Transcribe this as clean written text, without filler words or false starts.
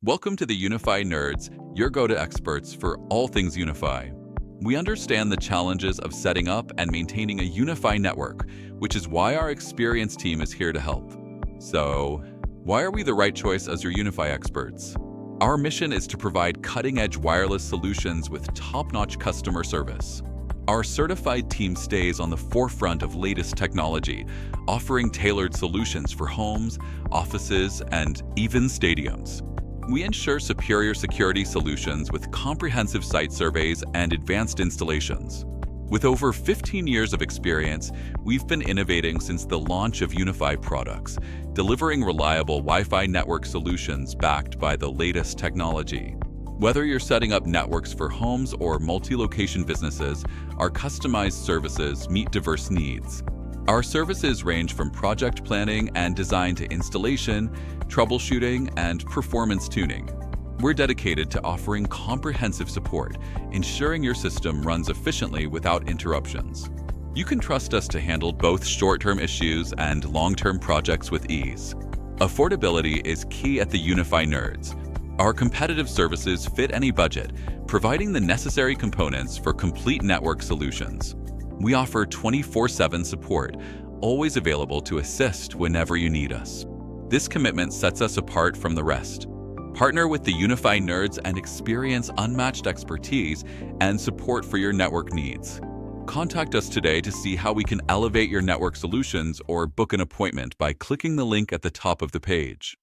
Welcome to the UniFi Nerds, your go-to experts for all things UniFi. We understand the challenges of setting up and maintaining a UniFi network, which is why our experienced team is here to help. So, why are we the right choice as your UniFi experts? Our mission is to provide cutting-edge wireless solutions with top-notch customer service. Our certified team stays on the forefront of latest technology, offering tailored solutions for homes, offices, and even stadiums. We ensure superior security solutions with comprehensive site surveys and advanced installations. With over 15 years of experience, we've been innovating since the launch of UniFi products, delivering reliable Wi-Fi network solutions backed by the latest technology. Whether you're setting up networks for homes or multi-location businesses, our customized services meet diverse needs. Our services range from project planning and design to installation, troubleshooting, and performance tuning. We're dedicated to offering comprehensive support, ensuring your system runs efficiently without interruptions. You can trust us to handle both short-term issues and long-term projects with ease. Affordability is key at the UniFi Nerds. Our competitive services fit any budget, providing the necessary components for complete network solutions. We offer 24/7 support, always available to assist whenever you need us. This commitment sets us apart from the rest. Partner with the UniFi Nerds and experience unmatched expertise and support for your network needs. Contact us today to see how we can elevate your network solutions or book an appointment by clicking the link at the top of the page.